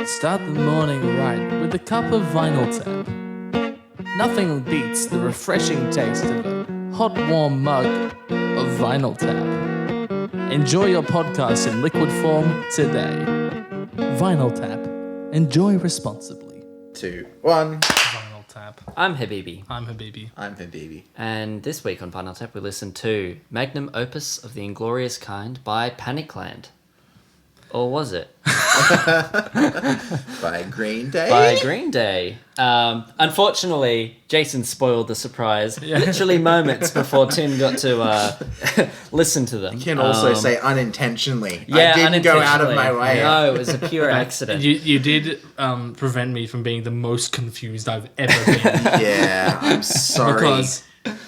Start the morning right with a cup of Vinyl Tap. Nothing beats the refreshing taste of a hot, warm mug of Vinyl Tap. Enjoy your podcast in liquid form today. Vinyl Tap. Enjoy responsibly. 2, 1. Vinyl Tap. I'm Habibi. I'm Habibi. I'm Habibi. And this week on Vinyl Tap we listened to Magnum Opus of the Inglorious Kind by Panicland. Or was it? By Green Day? By Green Day. Unfortunately, Jason spoiled the surprise literally moments before Tim got to listen to them. You can also say unintentionally. Yeah, I didn't go out of my way. No, it was a pure accident. You did prevent me from being the most confused I've ever been. Yeah, I'm sorry. Because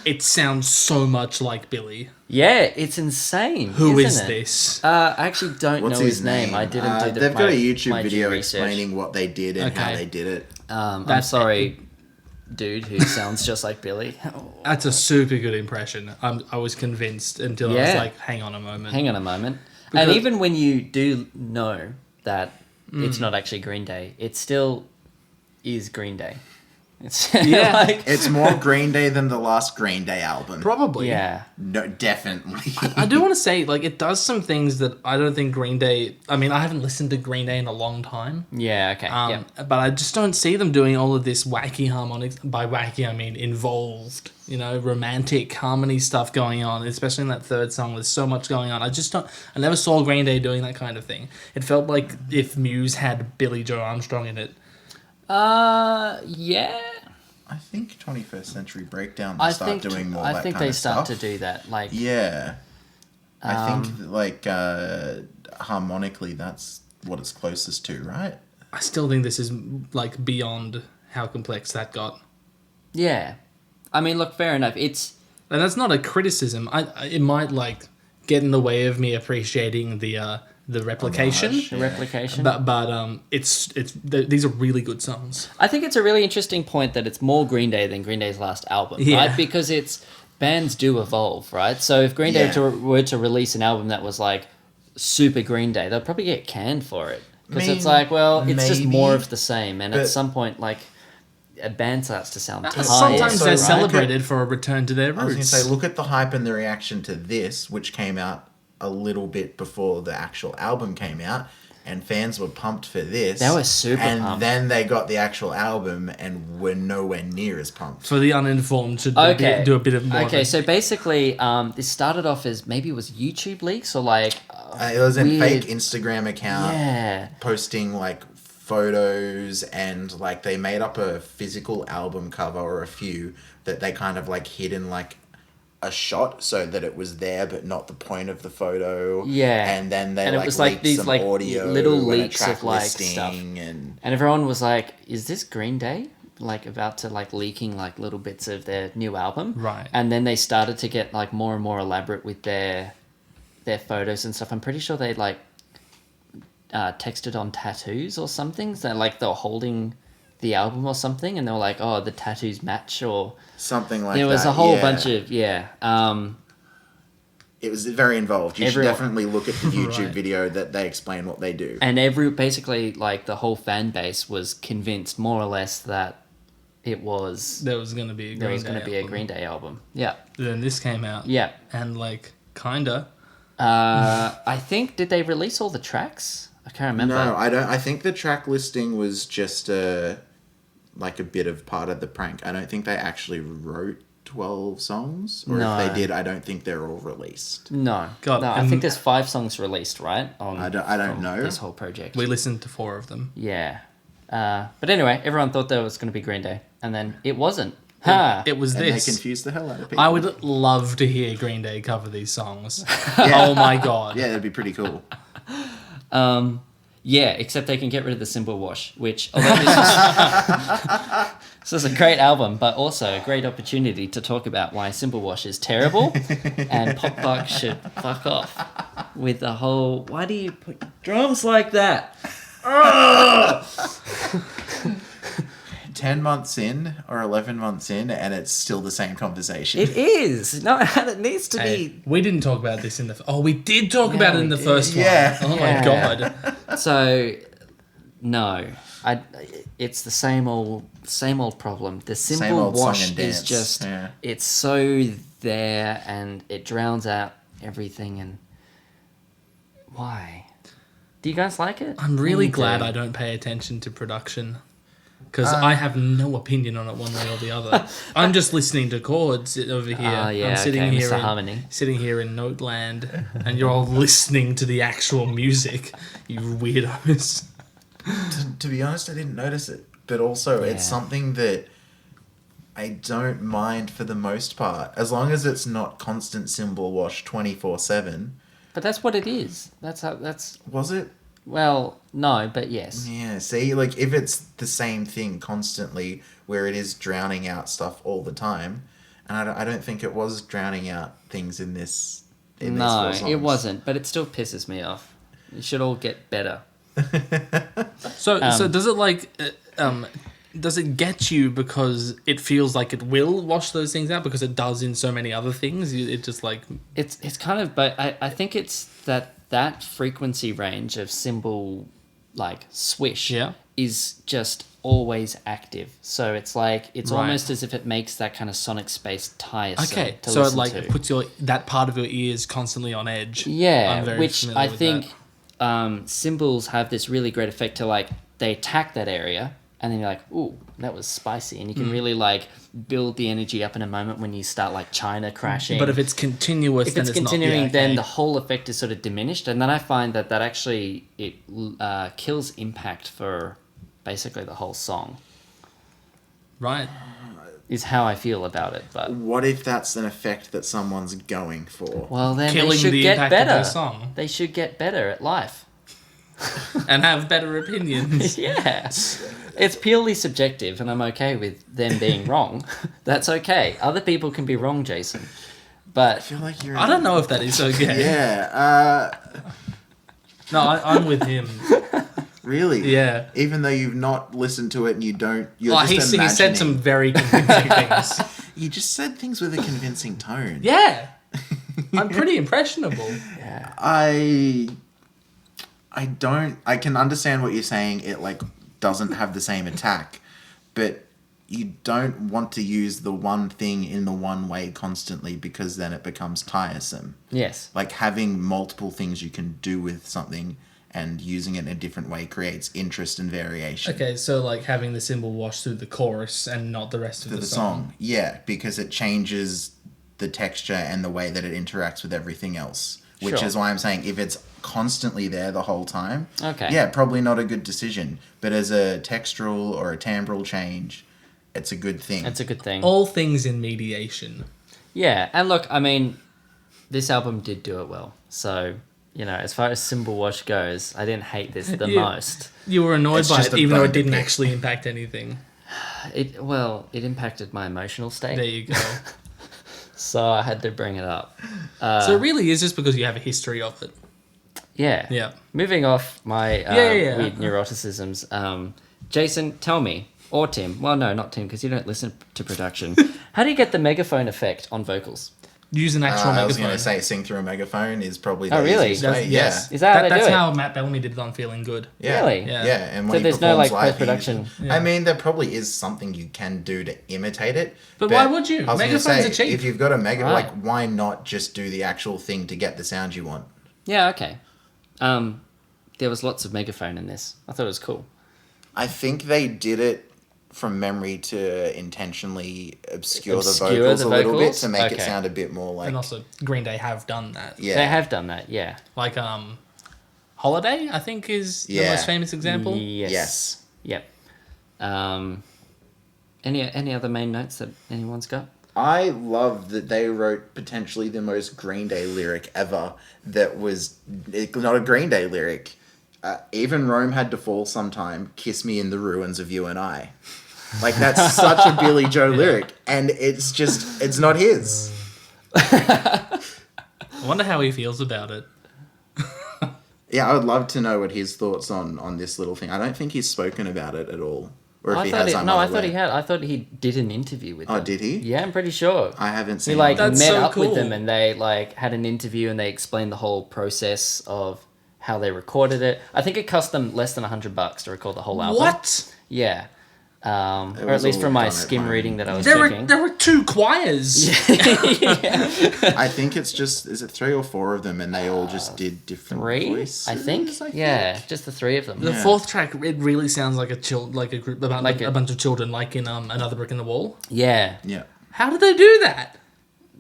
it sounds so much like Billy. Yeah, it's insane. Who is isn't it? this? I actually don't What's know his his name. I didn't do the They've got a my YouTube video research. explaining what they did and how Okay. they did it. I'm sorry, dude who sounds just like Billy. That's a super good impression. I was convinced until I was Yeah. like, hang on a moment. Hang on a moment. Because- And even when you do know that it's not actually Green Day, it still is Green Day. It's Yeah. like It's more Green Day than the last Green Day album. Probably. yeah. No, definitely. I do want to say, like, it does some things that I don't think Green Day... I mean, I haven't listened to Green Day in a long time. Yeah, okay. yeah. But I just don't see them doing all of this wacky harmonics. By wacky, I mean involved, romantic harmony stuff going on, especially in that third song. There's so much going on. I never saw Green Day doing that kind of thing. It felt like if Muse had Billy Joe Armstrong in it. Yeah. I think 21st Century Breakdown I start think doing more I that think kind they of start stuff. to do that. Like Yeah. I think, harmonically, that's what it's closest to, right? I still think this is, like, beyond how complex that got. yeah. I mean, look, fair enough. It's And that's not a criticism. It might, like, get in the way of me appreciating the replication. Homage. the replication. But these are really good songs. I think it's a really interesting point that it's more Green Day than Green Day's last album, Yeah. right? Because bands do evolve, right? So if Green Day Yeah. were to release an album that was like super Green Day, they'll probably get canned for it. Because I it's mean, like, well, it's just more maybe, of the same. And but- at some point, like, a band starts to sound tired. Sometimes Also, they're right? celebrated for a return to their I was going roots. to say, look at the hype and the reaction to this, which came out a little bit before the actual album came out, and fans were pumped for this. They were super and pumped. then they got the actual album and were nowhere near as pumped. For the uninformed, should Okay. do a bit of more. Okay, so basically, this started off as maybe it was YouTube leaks or like It was a weird- fake Instagram account Yeah. posting like photos, and like they made up a physical album cover or a few that they kind of like hid in like a shot so that it was there but not the point of the photo. Yeah. And then they And it like was like leaked these, some like, audio little and a leaks track of, like, listing stuff. and And everyone was like, is this Green Day? Like about to like leaking like little bits of their new album. Right. And then they started to get like more and more elaborate with their photos and stuff. I'm pretty sure they like texted on tattoos or something. So like they were holding the album or something and they were like, oh, the tattoos match, or something like that. there was a whole yeah. bunch of It was very involved. You Everyone- should definitely look at the YouTube Right. video that they explain what they do. and basically like the whole fan base was convinced more or less that it was there was going to be a there Green was Day going to be a album. Green Day album. Yeah. Then this came out. Yeah. And, like, kinda. I think, did they release all the tracks? I can't remember. No, I don't. I think the track listing was just like a bit of part of the prank. I don't think they actually wrote 12 songs, or No. if they did, I don't think they're all released. No. God, no, I and- think there's 5 songs released, right? I don't from know. this whole project. We listened to 4 of them. Yeah. But anyway, everyone thought that was going to be Green Day, and then it wasn't. Ha! It was And this. they confused the hell out of people. I would love to hear Green Day cover these songs. Oh my god. Yeah, that'd be pretty cool. Yeah, except they can get rid of the cymbal wash, which, although this is a great album, but also a great opportunity to talk about why cymbal wash is terrible and Pop Buck should fuck off with the whole, why do you put drums like that? 10 months in or 11 months in, and it's still the same conversation. It is. No, it needs to Hey, be. we didn't talk about this in the... Oh, we did talk about it in we the did. first one. Yeah. Oh Yeah. my god. So, No, it's the same old problem. The Same cymbal old song wash and is dance, just yeah. it's so there and it drowns out everything. And why? Do you guys like it? I'm really Me glad too. I don't pay attention to production. Because I have no opinion on it one way or the other. I'm just listening to chords over here. Yeah, I'm sitting okay, here Mr. in, Harmony. sitting here in Noteland, and you're all listening to the actual music. You weirdos. To be honest, I didn't notice it. But also, it's Yeah. something that I don't mind for the most part. As long as it's not constant cymbal wash 24/7. But that's what it is. That's Was it? well, no, but yes. Yeah, see, like, if it's the same thing constantly, where it is drowning out stuff all the time, and I don't think it was drowning out things in this. No, four it songs. wasn't. But it still pisses me off. You should all get better. So does it does it get you because it feels like it will wash those things out because it does in so many other things? It just like It's kind of, but I think it's that frequency range of cymbal like swish Yeah. is just always active. So it's like it's Right. almost as if it makes that kind of sonic space tiresome okay, to so it listen like to. puts that part of your ears constantly on edge. Yeah, I'm very which familiar I with think that. cymbals have this really great effect to like they attack that area and then you're like, ooh, that was spicy, and you Hmm. can really like build the energy up in a moment when you start like China crashing. But if it's continuous, if then it's it's continuing, not, yeah, then okay. the whole effect is sort of diminished, and then I find that actually it kills impact for basically the whole song. Right. Is how I feel about it. But What if that's an effect that someone's going for? well, then Killing they should the get impact of better. their song. They should get better at life. And have better opinions. Yeah. It's purely subjective, and I'm okay with them being wrong. That's okay. Other people can be wrong, Jason. I But feel like you're. I don't know if that is okay. Yeah. No, I'm with him. Really? Yeah. Even though you've not listened to it and you don't, you're Well, just he said some imagining. very convincing things. You just said things with a convincing tone. Yeah. I'm pretty impressionable. I can understand what you're saying. It like doesn't have the same attack, but you don't want to use the one thing in the one way constantly because then it becomes tiresome. yes. Like having multiple things you can do with something and using it in a different way creates interest and variation. Okay, so like having the cymbal wash through the chorus and not the rest of To the the song. song. Yeah, because it changes the texture and the way that it interacts with everything else. Which Sure. is why I'm saying if it's constantly there the whole time, Okay. yeah, probably not a good decision. But as a textural or a timbral change, it's a good thing. That's a good thing. All things in mediation. Yeah, and look, I mean, this album did do it well. So, you know, as far as cymbal wash goes, I didn't hate this the Yeah. most. You were annoyed It's by just it, a even though bone it to didn't pick. actually impact anything. It impacted my emotional state. There you go. So I had to bring it up. So it really is just because you have a history of it. Yeah. Yeah. Moving off my Yeah. weird neuroticisms, Jason, tell me, or Tim, well, no, not Tim, because you don't listen to production. How do you get the megaphone effect on vocals? Use an actual I was megaphone. going to say sing through a megaphone is probably the Oh, really? easiest way. Yes. Is that how they that's do it? how Matt Bellamy did it on Feeling Good. Yeah. Really? Yeah. Yeah. And So when he there's no, performs like, live, he post-production? usually- Yeah. I mean, there probably is something you can do to imitate it. But why would you? I was gonna Megaphones say, are cheap. If you've got a Right. like, why not just do the actual thing to get the sound you want? Yeah, okay. There was lots of megaphone in this. I thought it was cool. I think they did it from memory to intentionally obscure the Obscure vocals the a little bit vocals? to make it Okay. sound a bit more like. And also, Green Day have done that. Yeah. They have done that, yeah. Like, Holiday, I think, is the Yeah. most famous example. Yes. Yep. Any other main notes that anyone's got? I love that they wrote potentially the most Green Day lyric ever that was not a Green Day lyric. Even Rome had to fall sometime, kiss me in the ruins of you and I. Like, that's such a Billy Joe lyric, and it's not his. I wonder how he feels about it. Yeah, I would love to know what his thoughts on this little thing. I don't think he's spoken about it at all. Or if I he thought has, he, I'm no, I unaware. thought he had. I thought he did an interview with Oh, them. did he? Yeah, I'm pretty sure. I haven't He seen like it. That's met so up with cool. them and they like had an interview and they explained the whole process of how they recorded it. I think it cost them less than $100 to record the whole album. What? Yeah. Or at was least all from my done at skim home. reading that I was There checking. were 2 choirs. I think it's just, is it 3 or 4 of them, and they all just did different 3, voices? I think. Yeah, just the 3 of them. The Yeah. 4th track, it really sounds like a group about Like a bunch of children, like in Another Brick in the Wall. Yeah. Yeah. How did they do that?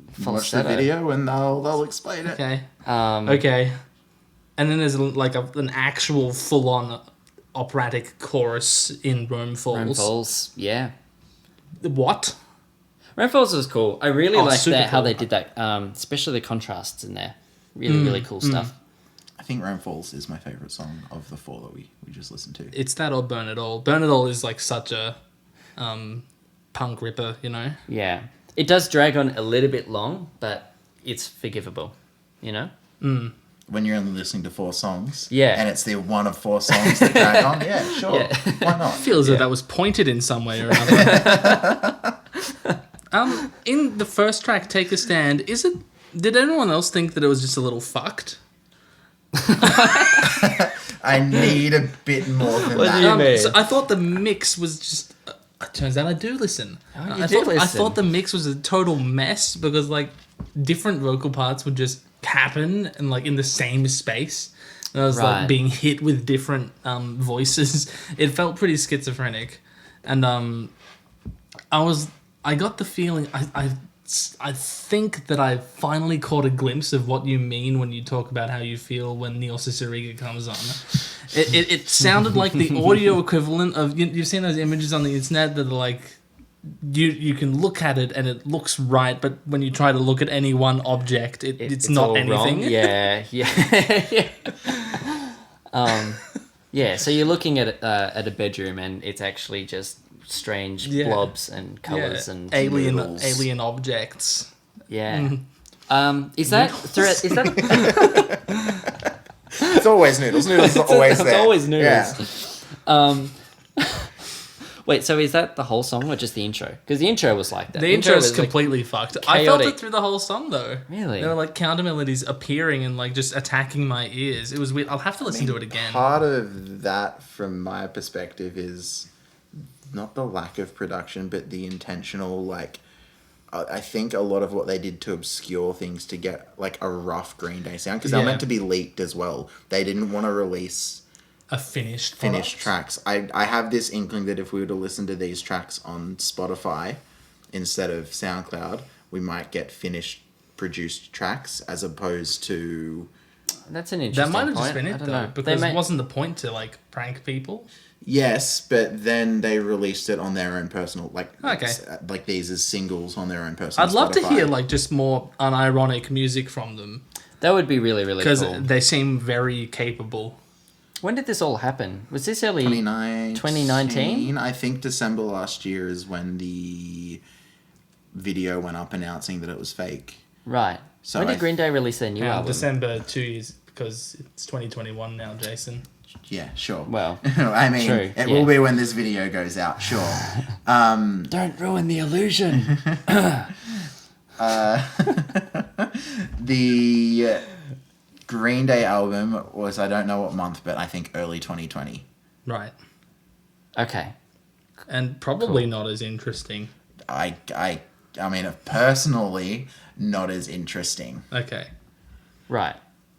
Watch the Falsetto. video and they'll explain it. Okay. Um, Okay. And then there's an actual full-on operatic chorus in Rome Falls. Rome Falls, yeah. What? Rome Falls was cool. I really liked super how cool. they did that, especially the contrasts in there. Really, really cool stuff. I think Rome Falls is my favourite song of the 4 that we just listened to. It's that or Burn It All. Burn It All is like such a punk ripper, you know? Yeah. It does drag on a little bit long, but it's forgivable, you know? When you're only listening to 4 songs, Yeah. and it's the one of 4 songs that drag on, yeah, sure, Yeah. why not? I feel as though that was pointed in some way or another. In the first track, Take a Stand, did anyone else think that it was just a little fucked? I need a bit more than What that. do you mean? So I thought the mix was just... It turns out I do listen. Oh, you I do thought, I listen. thought the mix was a total mess because like different vocal parts would just happen and like in the same space. And I was Right. like being hit with different voices. It felt pretty schizophrenic, and I got the feeling I think that I finally caught a glimpse of what you mean when you talk about how you feel when Neil Cicierega comes on. It sounded like the audio equivalent of you've seen those images on the internet that are like you can look at it and it looks right, but when you try to look at any one object, it's not all anything. wrong. Yeah, yeah. Yeah, so you're looking at a bedroom and it's actually just strange Yeah. blobs and colours and Noodles. alien objects. yeah. Is that throughout? Is that It's always noodles. Noodles are always there. it's always noodles? Yeah. Wait, so is that the whole song or just the intro? Because the intro was like that. The intro is was, like, completely fucked. I felt chaotic. it through the whole song though. Really? There were like counter melodies appearing and like just attacking my ears. It was weird. I'll have to listen to it again. Part of that, from my perspective, is not the lack of production, but the intentional, like, I think a lot of what they did to obscure things to get, like, a rough Green Day sound, because they were Yeah. meant to be leaked as well. They didn't want to release A finished finished product. tracks. I have this inkling that if we were to listen to these tracks on Spotify instead of SoundCloud, we might get finished produced tracks as opposed to... That's an interesting That might have point. just been I it don't though, know. because They it wasn't the point to like prank people. Yes, but then they released it on their own personal, like, Okay. like these as singles on their own personal I'd love to Spotify. hear like just more unironic music from them That would be really, really because cool. they seem very capable. When did this all happen? Was this early? 2019? I think December last year is when the video went up announcing that it was fake. Right. So when I did Green Day release their new album? December 2 years because it's 2021 now, Jason. Yeah, sure. Well, I mean, true, it yeah. will be when this video goes out, sure. don't ruin the illusion. The Green Day album was, I don't know what month, but I think early 2020. Right. Okay. And probably not as interesting. I mean, personally, not as interesting. Okay. Right.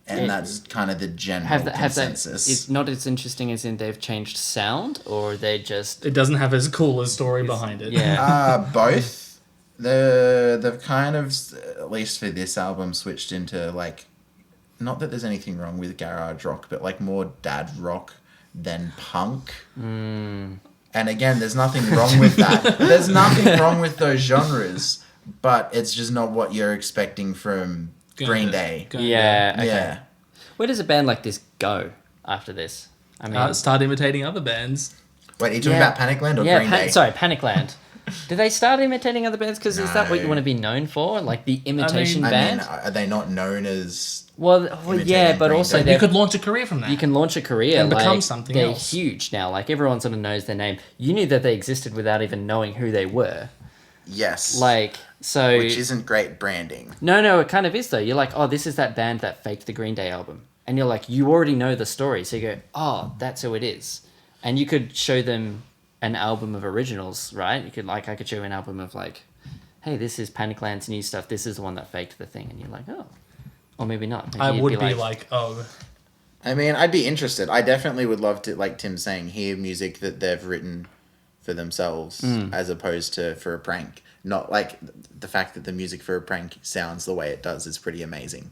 And that's kind of the general Have that consensus. is not as interesting as in they've changed sound, or they just It doesn't have as cool a story behind it. yeah. Both. They've kind of, at least for this album, switched into, like, not that there's anything wrong with garage rock, but like more dad rock than punk. And again, there's nothing wrong with that. There's nothing wrong with those genres, but it's just not what you're expecting from Green Day. Yeah. Okay. Yeah. Where does a band like this go after this? I mean, Start imitating other bands. Wait, are you talking Yeah. about Panicland or yeah. Green Day? Sorry, Panicland. Do they start imitating other bands? Because is that what you No. want to be known for? Like the imitation I band? mean, are they not known as... Well, imitating yeah, but Green also Day? they're You could launch a career from that. you can launch a career And become like, something they're else. huge now. Like everyone sort of knows their name. You knew that they existed without even knowing who they were. Yes. Like so. Which isn't great branding. No, it kind of is though. You're like, oh, this is that band that faked the Green Day album, and you're like, you already know the story, so you go, oh, that's who it is. And you could show them an album of originals, right? You could I could show you an album of like, hey, this is Panicland's new stuff. This is the one that faked the thing, and you're like, oh, or maybe not. Maybe I you'd would be like, oh, I mean, I'd be interested. I definitely would love to, like Tim's saying, hear music that they've written for themselves as opposed to for a prank. Not like the fact that the music for a prank sounds the way it does is pretty amazing.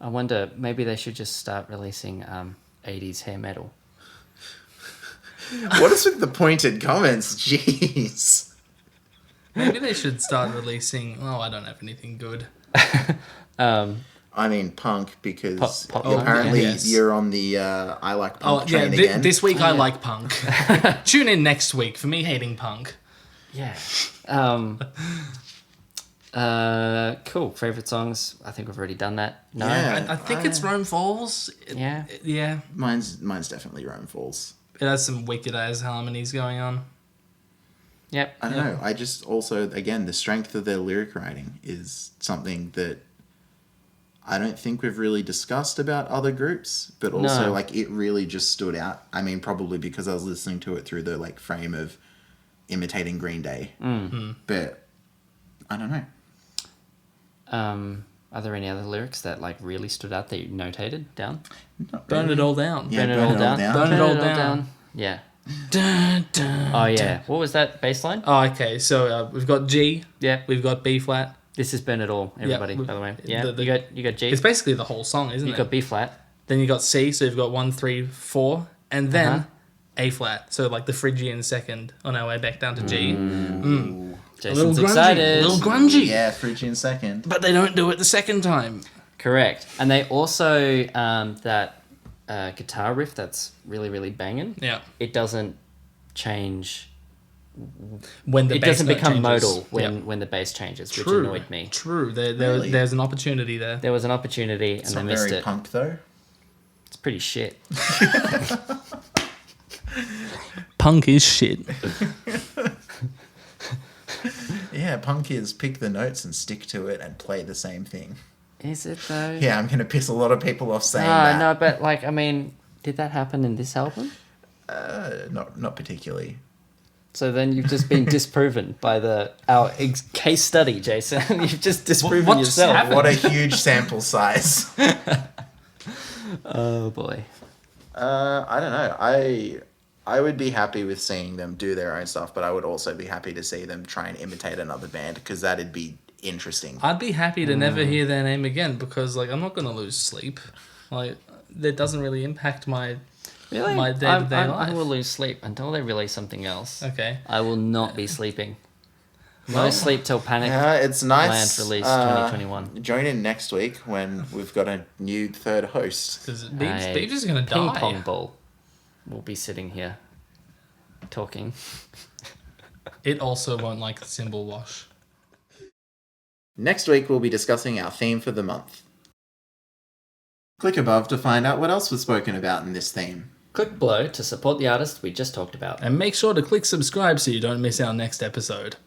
I wonder, maybe they should just start releasing 80s hair metal. What is with the pointed comments? Jeez. maybe they should start releasing. Oh, I don't have anything good. I mean, punk, because Pop apparently yes. you're on the I like punk train yeah. again. This week I like punk. Tune in next week for me hating punk. Yeah. Cool. Favorite songs? I think we've already done that. No. Yeah. I think it's Rome Falls. Yeah. Yeah. Mine's definitely Rome Falls. It has some wicked ass harmonies going on. Yep. I don't know. I just also, again, the strength of their lyric writing is something that I don't think we've really discussed about other groups, but also No. like it really just stood out. I mean, probably because I was listening to it through the like frame of imitating Green Day. Mm-hmm. But I don't know. Are there any other lyrics that like really stood out that you notated down? Not Burn really. it all down. Yeah, Burn it all down. Burn it all down. Yeah. Dun, dun, Oh yeah. dun. What was that bass line? Oh, okay. So we've got G. Yeah. We've got B flat. This is Burn It All, everybody. we- by the way. Yeah. the- you got G. It's basically the whole song, isn't You it? got B flat. Then you got C. So you've got 1, 3, 4, and then Uh-huh. A flat. So like the Phrygian second on our way back down to G. Ooh. Jason's grungy, excited. a little grungy. Yeah, Phrygian second. But they don't do it the second time. Correct. And they also that guitar riff that's really really banging. Yeah. It doesn't change. When the It bass doesn't note become changes. modal when Yep. when the bass changes, True. which annoyed me. True. Really? There's an opportunity there. There was an opportunity It's and not they missed very it. punk though. It's pretty shit. Punk is shit. Yeah, punk is pick the notes and stick to it and play the same thing. Is it though? Yeah, I'm gonna piss a lot of people off saying that. No, but like I mean, did that happen in this album? Not particularly. So then you've just been disproven by our case study, Jason. You've just disproven what just yourself. happened? What a huge sample size. Oh boy. I don't know. I would be happy with seeing them do their own stuff, but I would also be happy to see them try and imitate another band because that'd be interesting. I'd be happy to never hear their name again because like I'm not gonna lose sleep. Like that doesn't really impact my Really? my day-to-day I life. will lose sleep until they release something else. Okay. I will not be sleeping. No Well, sleep till Panic Yeah, it's nice. Land release 2021. Join in next week when we've got a new third host. Because A Beebs is gonna ping die. pong ball will be sitting here talking. It also won't like the cymbal wash. Next week we'll be discussing our theme for the month. Click above to find out what else was spoken about in this theme. Click below to support the artist we just talked about. And make sure to click subscribe so you don't miss our next episode.